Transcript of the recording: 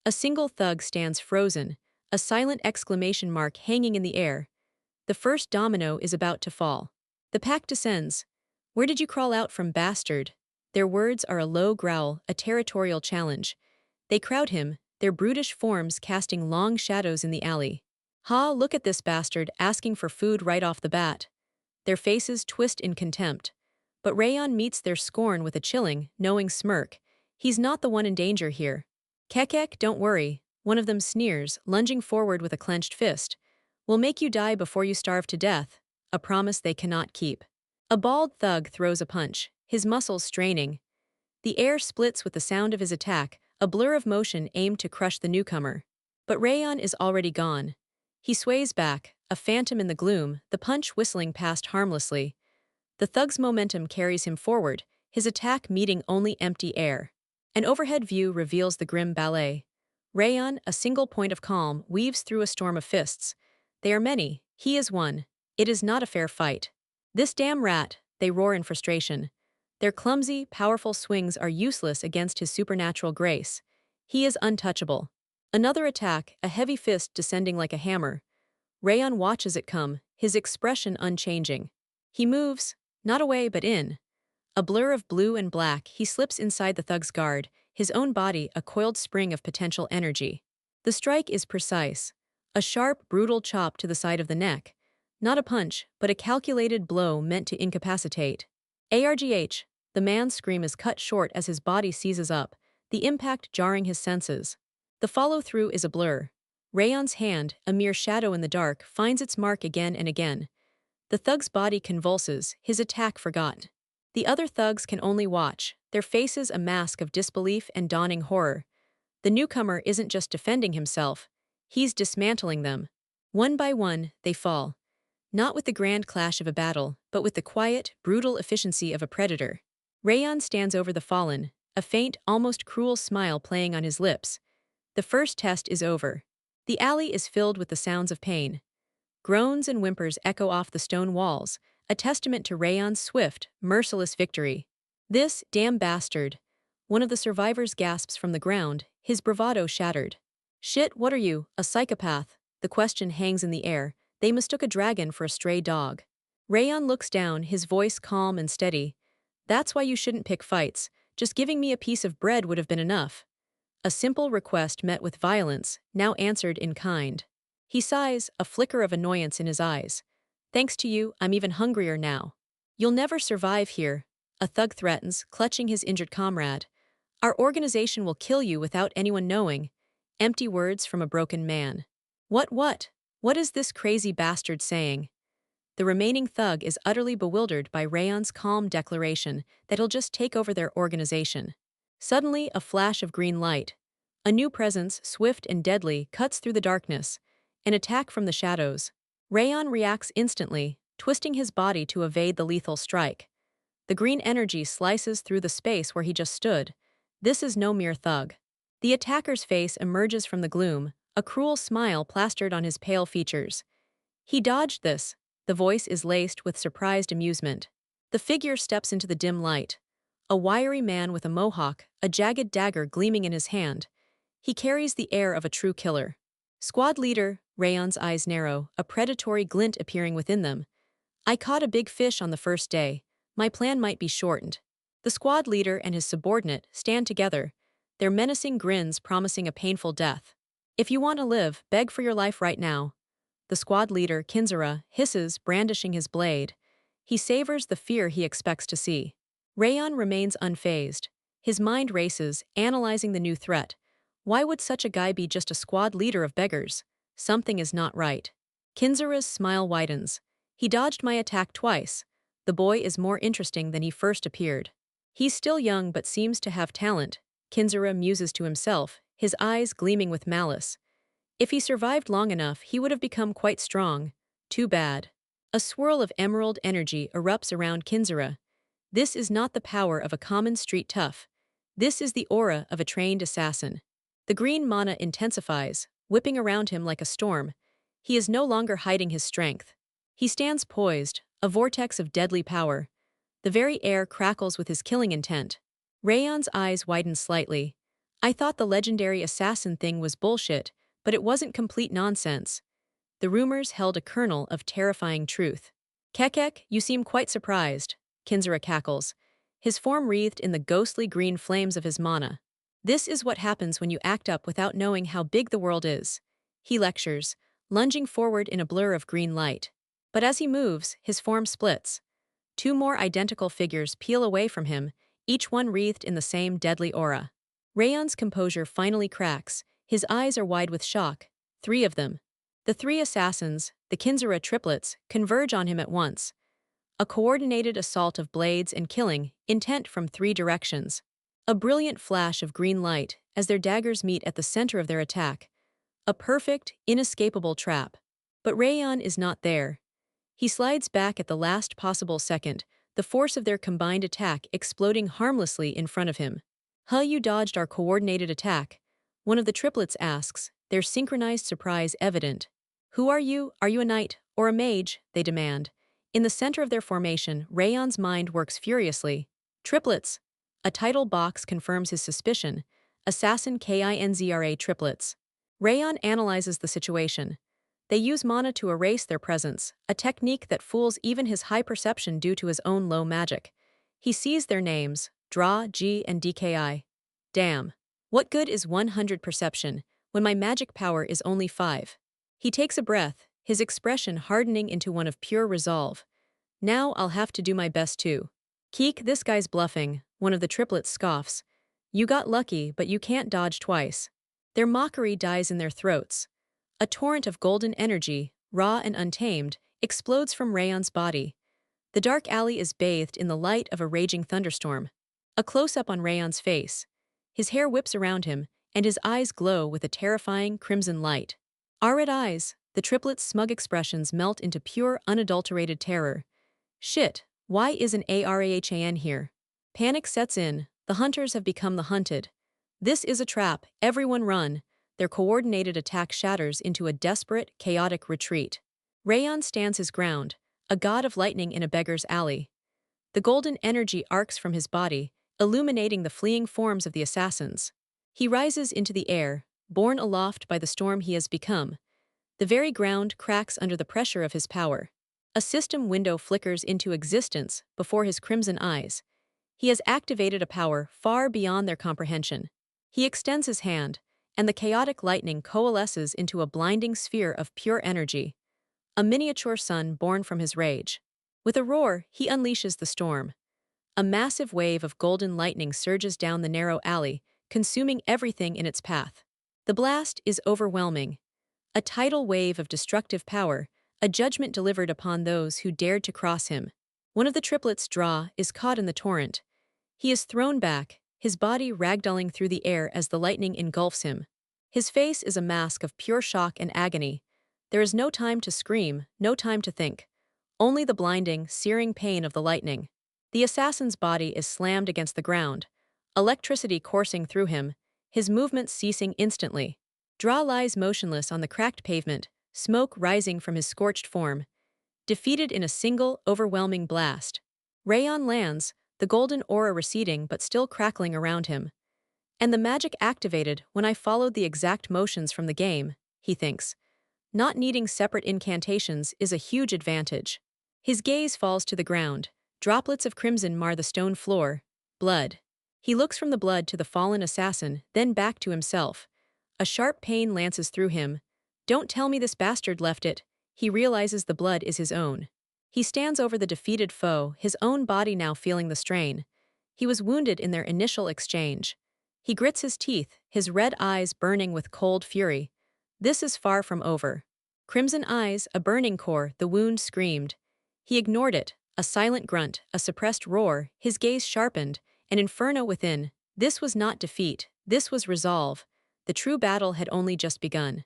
A single thug stands frozen, a silent exclamation mark hanging in the air. The first domino is about to fall. The pack descends. "Where did you crawl out from, bastard?" Their words are a low growl, a territorial challenge. They crowd him, their brutish forms casting long shadows in the alley. "Ha, look at this bastard asking for food right off the bat." Their faces twist in contempt. But Rayon meets their scorn with a chilling, knowing smirk. He's not the one in danger here. "Kekek, don't worry," one of them sneers, lunging forward with a clenched fist. "We'll make you die before you starve to death," a promise they cannot keep. A bald thug throws a punch, his muscles straining. The air splits with the sound of his attack, a blur of motion aimed to crush the newcomer. But Rayon is already gone. He sways back, a phantom in the gloom, the punch whistling past harmlessly. The thug's momentum carries him forward, his attack meeting only empty air. An overhead view reveals the grim ballet. Rayon, a single point of calm, weaves through a storm of fists. They are many, he is one. It is not a fair fight. "This damn rat," they roar in frustration. Their clumsy, powerful swings are useless against his supernatural grace. He is untouchable. Another attack, a heavy fist descending like a hammer. Rayon watches it come, his expression unchanging. He moves, not away but in. A blur of blue and black, he slips inside the thug's guard, his own body a coiled spring of potential energy. The strike is precise. A sharp, brutal chop to the side of the neck. Not a punch, but a calculated blow meant to incapacitate. Argh! The man's scream is cut short as his body seizes up, the impact jarring his senses. The follow-through is a blur. Rayon's hand, a mere shadow in the dark, finds its mark again and again. The thug's body convulses, his attack forgotten. The other thugs can only watch, their faces a mask of disbelief and dawning horror. The newcomer isn't just defending himself, he's dismantling them. One by one, they fall. Not with the grand clash of a battle, but with the quiet, brutal efficiency of a predator. Rayon stands over the fallen, a faint, almost cruel smile playing on his lips. The first test is over. The alley is filled with the sounds of pain. Groans and whimpers echo off the stone walls, a testament to Rayon's swift, merciless victory. "This damn bastard." One of the survivors gasps from the ground, his bravado shattered. "Shit, what are you, a psychopath?" The question hangs in the air. They mistook a dragon for a stray dog. Rayon looks down, his voice calm and steady. "That's why you shouldn't pick fights. Just giving me a piece of bread would have been enough." A simple request met with violence, now answered in kind. He sighs, a flicker of annoyance in his eyes. "Thanks to you, I'm even hungrier now." "You'll never survive here," a thug threatens, clutching his injured comrade. "Our organization will kill you without anyone knowing." Empty words from a broken man. What? What is this crazy bastard saying?" The remaining thug is utterly bewildered by Rayon's calm declaration that he'll just take over their organization. Suddenly, a flash of green light. A new presence, swift and deadly, cuts through the darkness. An attack from the shadows. Rayon reacts instantly, twisting his body to evade the lethal strike. The green energy slices through the space where he just stood. This is no mere thug. The attacker's face emerges from the gloom, a cruel smile plastered on his pale features. He dodged this. The voice is laced with surprised amusement. The figure steps into the dim light. A wiry man with a mohawk, a jagged dagger gleaming in his hand. He carries the air of a true killer. "Squad leader," Rayon's eyes narrow, a predatory glint appearing within them. "I caught a big fish on the first day. My plan might be shortened." The squad leader and his subordinate stand together, their menacing grins promising a painful death. "If you want to live, beg for your life right now." The squad leader, Kinzara, hisses, brandishing his blade. He savors the fear he expects to see. Rayon remains unfazed. His mind races, analyzing the new threat. Why would such a guy be just a squad leader of beggars? Something is not right. Kinzara's smile widens. "He dodged my attack twice. The boy is more interesting than he first appeared." "He's still young but seems to have talent," Kinzara muses to himself, his eyes gleaming with malice. "If he survived long enough, he would have become quite strong. Too bad." A swirl of emerald energy erupts around Kinzara. This is not the power of a common street tough. This is the aura of a trained assassin. The green mana intensifies, whipping around him like a storm. He is no longer hiding his strength. He stands poised, a vortex of deadly power. The very air crackles with his killing intent. Rayon's eyes widen slightly. I thought the legendary assassin thing was bullshit, but it wasn't complete nonsense. The rumors held a kernel of terrifying truth. Kekek, you seem quite surprised, Kinzura cackles, his form wreathed in the ghostly green flames of his mana. This is what happens when you act up without knowing how big the world is. He lectures, lunging forward in a blur of green light. But as he moves, his form splits. Two more identical figures peel away from him, each one wreathed in the same deadly aura. Rayon's composure finally cracks, his eyes are wide with shock. Three of them. The three assassins, the Kinzura triplets, converge on him at once. A coordinated assault of blades and killing, intent from three directions. A brilliant flash of green light as their daggers meet at the center of their attack. A perfect, inescapable trap. But Rayon is not there. He slides back at the last possible second, the force of their combined attack exploding harmlessly in front of him. Huh, you dodged our coordinated attack, one of the triplets asks, their synchronized surprise evident. Who are you? Are you a knight or a mage? They demand. In the center of their formation, Rayon's mind works furiously. Triplets. A title box confirms his suspicion. Assassin Kinzra triplets. Rayon analyzes the situation. They use mana to erase their presence, a technique that fools even his high perception due to his own low magic. He sees their names, Draw, G, and DKI. Damn. What good is 100 perception when my magic power is only 5? He takes a breath, his expression hardening into one of pure resolve. Now I'll have to do my best too. Keek, this guy's bluffing, one of the triplets scoffs. You got lucky, but you can't dodge twice. Their mockery dies in their throats. A torrent of golden energy, raw and untamed, explodes from Rayon's body. The dark alley is bathed in the light of a raging thunderstorm. A close-up on Rayon's face. His hair whips around him, and his eyes glow with a terrifying crimson light. Our red eyes, the triplets' smug expressions melt into pure, unadulterated terror. Shit, why isn't Arahan here? Panic sets in, the hunters have become the hunted. This is a trap, everyone run. Their coordinated attack shatters into a desperate, chaotic retreat. Rayon stands his ground, a god of lightning in a beggar's alley. The golden energy arcs from his body, illuminating the fleeing forms of the assassins. He rises into the air, borne aloft by the storm he has become. The very ground cracks under the pressure of his power. A system window flickers into existence before his crimson eyes. He has activated a power far beyond their comprehension. He extends his hand, and the chaotic lightning coalesces into a blinding sphere of pure energy. A miniature sun born from his rage. With a roar, he unleashes the storm. A massive wave of golden lightning surges down the narrow alley, consuming everything in its path. The blast is overwhelming. A tidal wave of destructive power, a judgment delivered upon those who dared to cross him. One of the triplets, Draw, is caught in the torrent. He is thrown back, his body ragdolling through the air as the lightning engulfs him. His face is a mask of pure shock and agony. There is no time to scream, no time to think. Only the blinding, searing pain of the lightning. The assassin's body is slammed against the ground, electricity coursing through him, his movements ceasing instantly. Draw lies motionless on the cracked pavement, smoke rising from his scorched form. Defeated in a single, overwhelming blast. Rayon lands, the golden aura receding but still crackling around him. And the magic activated when I followed the exact motions from the game, he thinks. Not needing separate incantations is a huge advantage. His gaze falls to the ground. Droplets of crimson mar the stone floor. Blood. He looks from the blood to the fallen assassin, then back to himself. A sharp pain lances through him. Don't tell me this bastard left it. He realizes the blood is his own. He stands over the defeated foe, his own body now feeling the strain. He was wounded in their initial exchange. He grits his teeth, his red eyes burning with cold fury. This is far from over. Crimson eyes, a burning core, the wound screamed. He ignored it, a silent grunt, a suppressed roar, his gaze sharpened, an inferno within. This was not defeat, this was resolve. The true battle had only just begun.